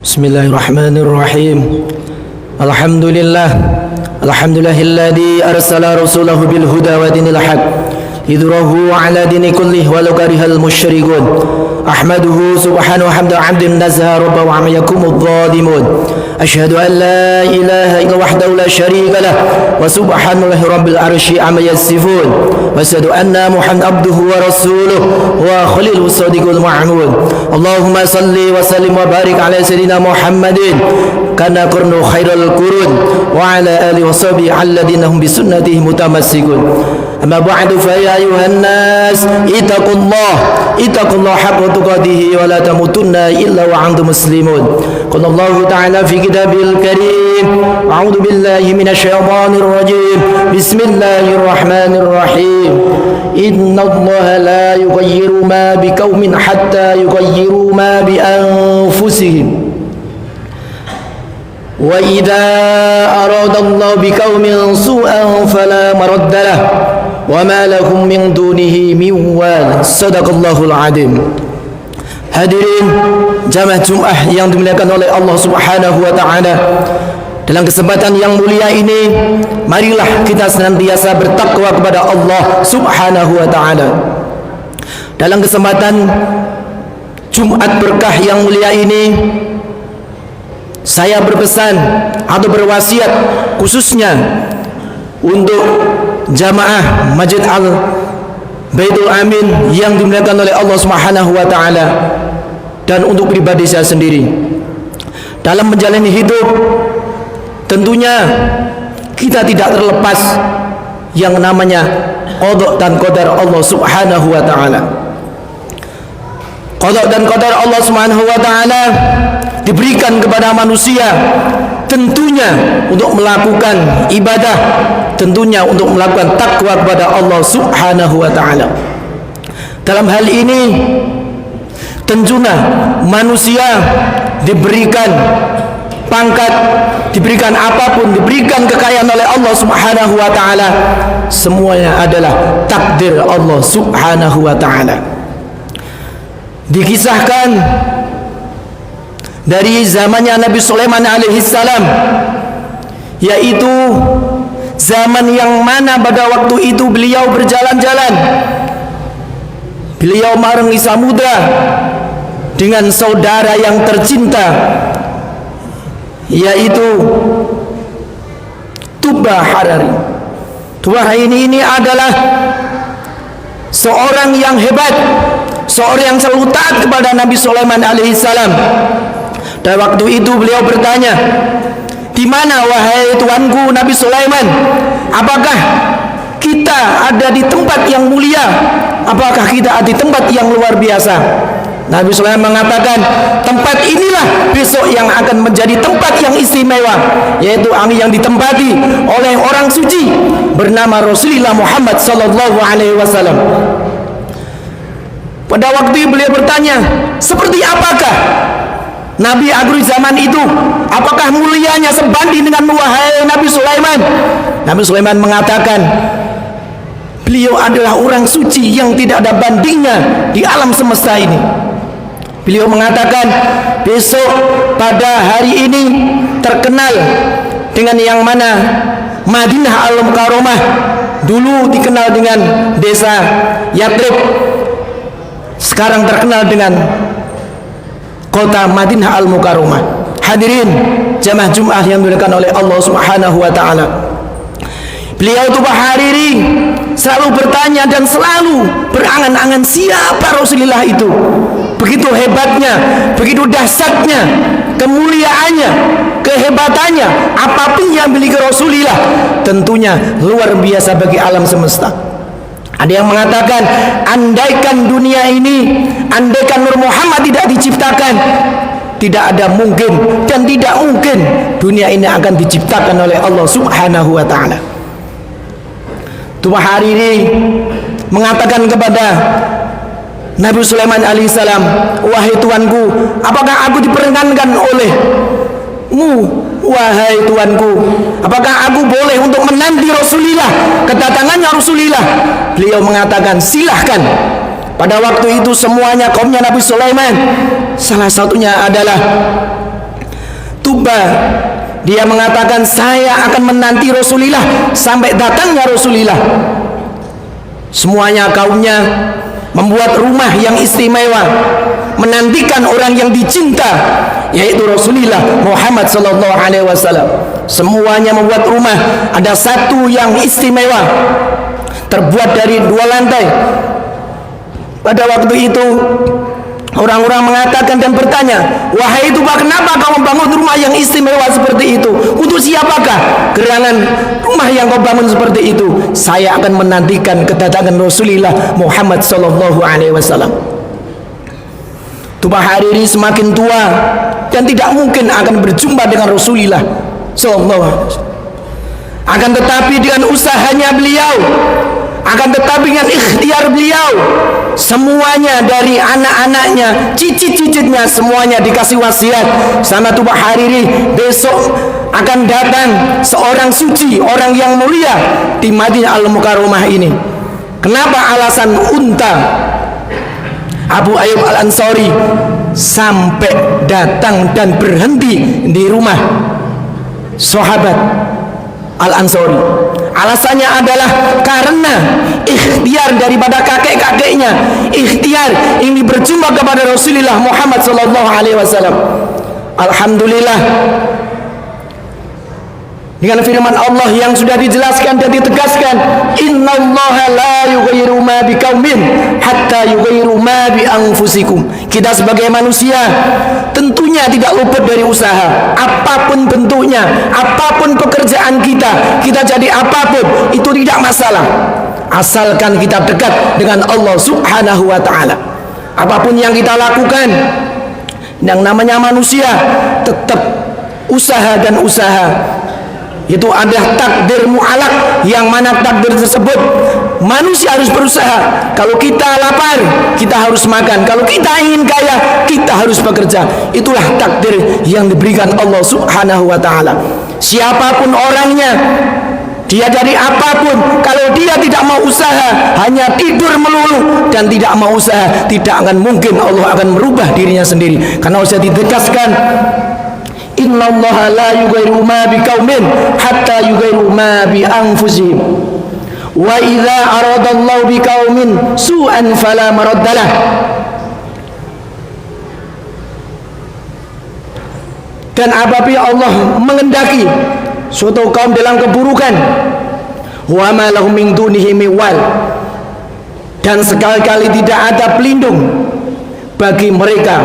Bismillahirrahmanirrahim. Alhamdulillahilladzi arsala rasulahu bil huda wa dinil haq lidhurahu ala dini kullih walau karihal musyrikun. Ahmaduhu subhanahu hamda 'abdin nazha rabbahu amma yakumudz zalimun. Asyhadu an la ilaha illa wahdahu la syarika lah wa subhanallahi rabbil arsy amma yasifun. Wa asyhadu anna Muhammadan abduhu wa rasuluhu wa khaliluhu shadiqul ma'mun. Allahumma salli wa sallim wa barik ala sayyidina Muhammadin kana qurnu khairul qurun wa ala alihi wa sahbihi alladhina hum bi sunnatihi mutamassikun. Amma ba'du fa ya ayuhan nas ittaqullaha haqqa tuqatih wa la tamutunna illa wa antum muslimun. Qala Allah ta'ala fi kitabil karim a'udzu billahi minasy syaithanir rajim. Bismillahirrahmanirrahim. Innallaha la yughayyiru ma biqaumin hatta yughayyiru ma bi anfusihim. Wa idza aradallahu biqaumin su'an fala maradda lahu wa ma lahum min dunihi min wal. Sadaqallahul azim. Hadirin jamaah Jumat yang dimuliakan oleh Allah Subhanahu wa taala, dalam kesempatan yang mulia ini marilah kita senantiasa bertakwa kepada Allah Subhanahu wa taala. Dalam kesempatan Jumat berkah yang mulia ini, saya berpesan atau berwasiat khususnya untuk jamaah Masjid Al-Baitul Amin yang dimuliakan oleh Allah Subhanahu wa taala, dan untuk pribadi saya sendiri. Dalam menjalani hidup tentunya kita tidak terlepas yang namanya qada dan qadar Allah Subhanahu wa taala. Qada dan qadar Allah Subhanahu wa taala diberikan kepada manusia tentunya untuk melakukan ibadah, tentunya untuk melakukan takwa kepada Allah Subhanahu wa taala. Dalam hal ini tentunya manusia diberikan pangkat, diberikan apapun, diberikan kekayaan oleh Allah Subhanahu wa taala, semuanya adalah takdir Allah Subhanahu wa taala. Dikisahkan dari zamannya Nabi Sulaiman alaihissalam, yaitu zaman yang mana pada waktu itu beliau berjalan-jalan, beliau marengi samudra dengan saudara yang tercinta, yaitu Tubba Harari. Tubba ini adalah seorang yang hebat, seorang yang selalu taat kepada Nabi Sulaiman alaihissalam. Dan waktu itu beliau bertanya, "Di mana wahai tuanku Nabi Sulaiman? Apakah kita ada di tempat yang mulia? Apakah kita ada di tempat yang luar biasa?" Nabi Sulaiman mengatakan, "Tempat inilah besok yang akan menjadi tempat yang istimewa, yaitu yang ditempati oleh orang suci bernama Rasulullah Muhammad sallallahu alaihi wasallam." Pada waktu beliau bertanya, seperti apakah Nabi akhir zaman itu? Apakah mulianya sebanding dengan wahai Nabi Sulaiman? Nabi Sulaiman mengatakan, beliau adalah orang suci yang tidak ada bandingnya di alam semesta ini. Beliau mengatakan, besok pada hari ini terkenal dengan yang mana Madinah Al-Mukarramah, dulu dikenal dengan desa Yatrib, sekarang terkenal dengan kota Madinah Al-Mukarramah. Hadirin jamaah Jumat yang dimuliakan oleh Allah Subhanahu wa taala, beliau Tubba Hariri selalu bertanya dan selalu berangan-angan siapa Rasulullah itu. Begitu hebatnya, begitu dahsyatnya, kemuliaannya, kehebatannya, apapun yang dimiliki Rasulullah tentunya luar biasa bagi alam semesta. Ada yang mengatakan, andaikan dunia ini, andaikan Nur Muhammad tidak diciptakan, tidak ada mungkin dan tidak mungkin dunia ini akan diciptakan oleh Allah Subhanahu wa taala. Tubba Hariri mengatakan kepada Nabi Sulaiman alaihissalam, "Wahai tuanku, apakah aku diperkenankan olehmu? Wahai tuanku, apakah aku boleh untuk menanti Rasulullah, kedatangannya Rasulullah?" Beliau mengatakan, "Silahkan." Pada waktu itu semuanya kaumnya Nabi Sulaiman, salah satunya adalah bersumpah, dia mengatakan saya akan menanti Rasulullah sampai datangnya Rasulullah. Semuanya kaumnya membuat rumah yang istimewa, menantikan orang yang dicinta, yaitu Rasulullah Muhammad sallallahu alaihi wasallam. Semuanya membuat rumah, ada satu yang istimewa, terbuat dari 2 lantai. Pada waktu itu orang-orang mengatakan dan bertanya, wahai itu Pak, kenapa kau membangun rumah yang istimewa seperti itu? Untuk siapakah gerangan rumah yang kau bangun seperti itu? Saya akan menantikan kedatangan Rasulullah Muhammad sallallahu alaihi wasallam. Tuba Hariri semakin tua dan tidak mungkin akan berjumpa dengan Rasulullah sallallahu alaihi wasallam. Akan tetapi dengan usahanya beliau, akan tetapi dengan ikhtiar beliau, semuanya dari anak-anaknya, cicit-cicitnya, semuanya dikasih wasiat sama Tuba Hariri, besok akan datang seorang suci, orang yang mulia di Madinah Al-Mukarramah ini. Kenapa? Alasan unta Abu Ayyub Al-Ansari sampai datang dan berhenti di rumah sahabat Al-Ansari. Alasannya adalah karena ikhtiar daripada kakek-kakeknya, ikhtiar ingin berjumpa kepada Rasulullah Muhammad sallallahu alaihi wasallam. Alhamdulillah, dengan firman Allah yang sudah dijelaskan dan ditegaskan, innallaha la yughayyiru ma biqaumin hatta yughayyiru ma bi anfusikum. Kita sebagai manusia tentunya tidak luput dari usaha, apapun bentuknya, apapun pekerjaan kita jadi apapun itu tidak masalah, asalkan kita dekat dengan Allah Subhanahu wa ta'ala. Apapun yang kita lakukan, yang namanya manusia tetap usaha dan usaha. Itu ada takdir mu'alak, yang mana takdir tersebut manusia harus berusaha. Kalau kita lapar, kita harus makan. Kalau kita ingin kaya, kita harus bekerja. Itulah takdir yang diberikan Allah Subhanahu wa ta'ala. Siapapun orangnya, dia dari apapun, kalau dia tidak mau usaha, hanya tidur melulu dan tidak mau usaha, tidak akan mungkin Allah akan merubah dirinya sendiri. Karena sudah ditegaskan, innallaha la yughayyiru ma biqaumin hatta yughayyiru ma bi anfusihim. Wa idza aradallahu biqaumin su'an fala maraddalah. Dan apabila Allah mengendaki suatu kaum dalam keburukan, wa ma lahum min dunihi miwal, dan sekali-kali tidak ada pelindung bagi mereka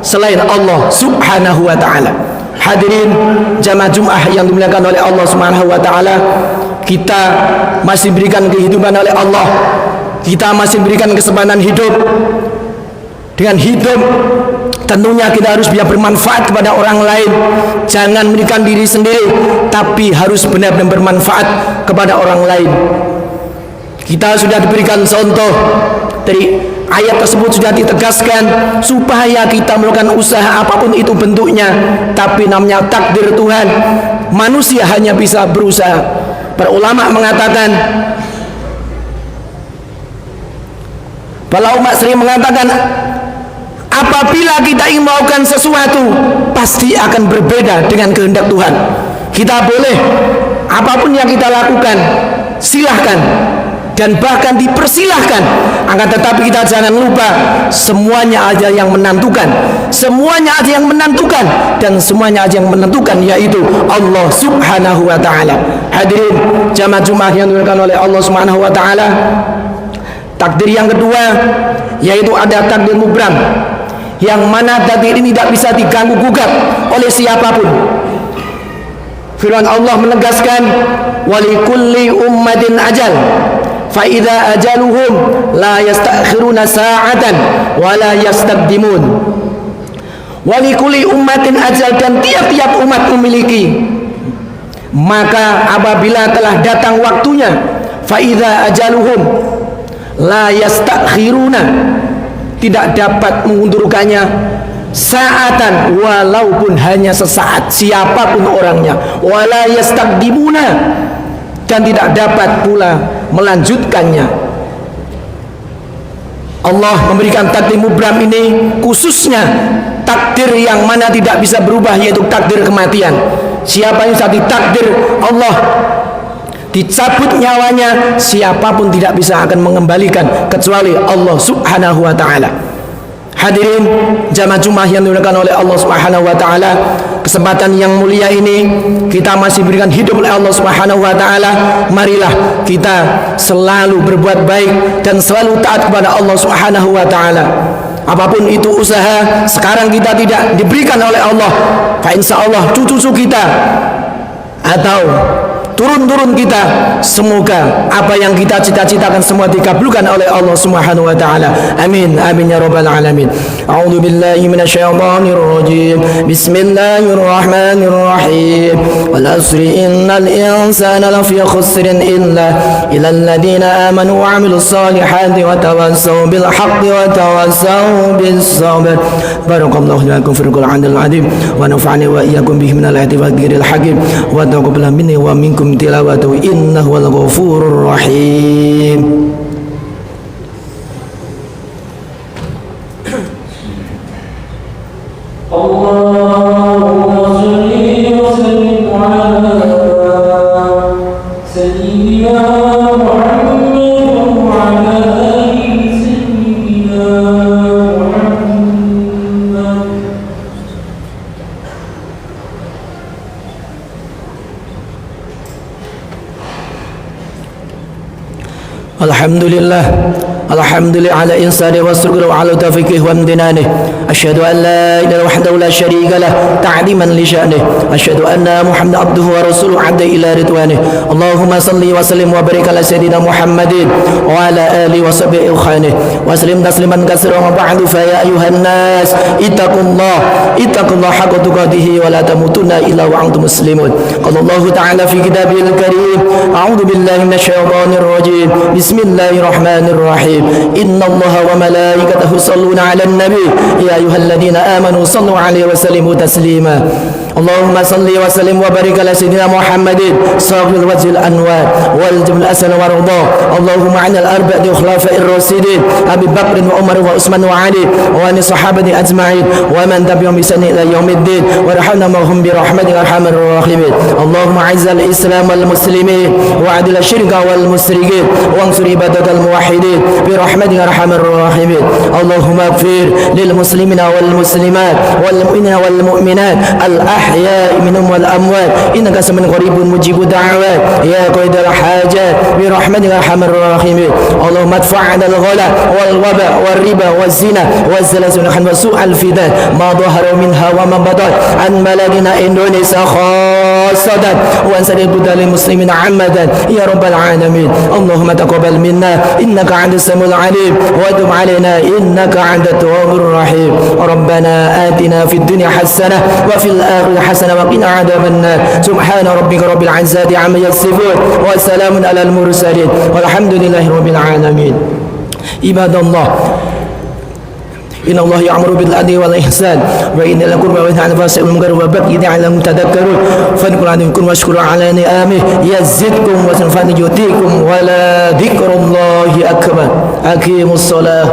selain Allah Subhanahu wa ta'ala. Hadirin jamaah Jumat yang dimuliakan oleh Allah Subhanahu wa ta'ala, kita masih berikan kehidupan oleh Allah, kita masih berikan kesempatan hidup. Dengan hidup tentunya kita harus bisa bermanfaat kepada orang lain. Jangan memberikan diri sendiri, tapi harus benar-benar bermanfaat kepada orang lain. Kita sudah diberikan contoh dari ayat tersebut, sudah ditegaskan supaya kita melakukan usaha apapun itu bentuknya, tapi namanya takdir Tuhan, manusia hanya bisa berusaha. Para ulama mengatakan, para ulama sering mengatakan, apabila kita ingin melakukan sesuatu, pasti akan berbeda dengan kehendak Tuhan. Kita boleh apapun yang kita lakukan, silahkan, dan bahkan dipersilahkan, akan tetapi kita jangan lupa, semuanya aja yang menentukan, semuanya aja yang menentukan, dan semuanya aja yang menentukan yaitu Allah Subhanahu wa ta'ala. Hadirin jamaah Jumat yang dimuliakan oleh Allah Subhanahu wa ta'ala, takdir yang kedua yaitu ada takdir mubram, yang mana takdir ini tidak bisa diganggu gugat oleh siapapun. Firman Allah menegaskan, walikulli ummatin ajal, fa idza ajaluhum la yastakhiruna sa'atan wa la yastaqdimun. Walikulli ummatin ajal, dan tiap-tiap umat memiliki, maka apabila telah datang waktunya, fa idza ajaluhum la yastakhiruna, tidak dapat mengundurkannya, sa'atan, walaupun hanya sesaat, siapapun orangnya, wala yastaqdimuna, dan tidak dapat pula melanjutkannya. Allah memberikan takdir mubram ini khususnya takdir yang mana tidak bisa berubah, yaitu takdir kematian. Siapa yang sudah ditakdir Allah dicabut nyawanya, siapapun tidak bisa akan mengembalikan kecuali Allah Subhanahu wa taala. Hadirin jamaah Jumat yang dimuliakan oleh Allah Subhanahu wa taala, kesempatan yang mulia ini kita masih berikan hidup oleh Allah Subhanahu wa taala. Marilah kita selalu berbuat baik dan selalu taat kepada Allah Subhanahu wa taala. Apapun itu usaha sekarang kita tidak diberikan oleh Allah, fa insyaallah cucu-cucu kita atau turun-turun kita, semoga apa yang kita cita-citakan semua dikabulkan oleh Allah Subhanahu wa taala. Amin amin ya rabbal alamin. A'udzu billahi minasyaitonir rajim. Bismillahirrahmanirrahim. Wal asri innal insana lafi khusrin illa alladziina amanu wa 'amilus solihati wa tawassaw bil haqqi wa tawassaw bis sabr. Barakallahu lakum fil Qur'anil 'azim wa nafa'ani wa iyyakum bihi minal ayati wa dhikril hakim wa taqabbal minni wa minkum tilawatu innahu wal ghafurur rahim. Allahumma shalli wa sallim ala sayyidina Muhammad wa ala ali sayyidina Muhammad. Alhamdulillah, alhamdulillah ala insani wa syukru ala taufiqihi wa imtinanihi. Asyhadu an la ilaha wahdahu la syarika lah ta'diman li sya'nihi. Asyhadu anna Muhammadan abduhu wa rasuluhu adda ila ridwanihi. Allahumma salli wa sallim wa barik ala sayyidina Muhammadin wa ala alihi wa sahbihi khanihi wa sallim tasliman katsiran wa ba'du. Fa ya ayuhan nas ittaqullaha haqqa tuqatih wa la tamutunna illa wa antum muslimun. Qala Allah ta'ala fi kitabihil karim, a'udzu billahi minasyaitonir rajim. Bismillahirrahmanirrahim. Innallaha wa malaikatahu yusholluna 'alan nabi ya ayyuhalladzina amanu shallu 'alaihi wa sallimu taslima. Allahumma salli wa sallim wa barik ala sayyidina Muhammadin sahibul wajhil anwar wal jibal asal wa ridha. Allahumma 'anil arba'ati khulafa'ir rasyidin Abi Bakr wa Umar wa Utsman wa Ali wa an sahabati ajma'in wa man tabi'ahum bi ihsan ila yaumiddin warhamna mahum bi rahmatika arhamar rahimin. Allahumma 'izzal islam wal muslimin wa 'adil asyirka wal musyrikin wansur ibadatal muwahhidin bi rahmatika arhamar rahimin. Allahumma ighfir lil muslimina wal muslimat wal mu'minina wal mu'minat al ahya'i minhum wal amwat innaka sami'un qaribun mujibud da'awat ya qaidal hajat bi rahmatika arhamar rahimin. Allahumma adfa'na al ghala wal waba wal riba waz zina waz zalazil wa su'al fitan ma dhahara minha wa ma badan an baladina Indonesia khassatan wa an sa'il budal muslimin 'amatan ya rabbal alamin. Allahumma taqabbal minna innaka 'antas samiul 'alim wa tub 'alaina innaka 'antat tawwabur rahim. Rabbana atina fid dunya hasanah wa fil akhirati hasanah wa qina 'adzaban nar. Subhana rabbika rabbil 'izzati 'amma yasifun wa salamun 'alal mursalin walhamdulillahi rabbil alamin. Ibadallah, inna Allah ya'muru bil adli wal ihsan wa inna lil qurba wa yanha 'anil fahsya'i wal munkari wal baghi la'allakum tadhakkarun. Fadhkuru ankum washkuru 'ala ni'amihi yazidkum wa sanfa'ni yutikum wa la dzikrullahi akbar. Aqimus shalah.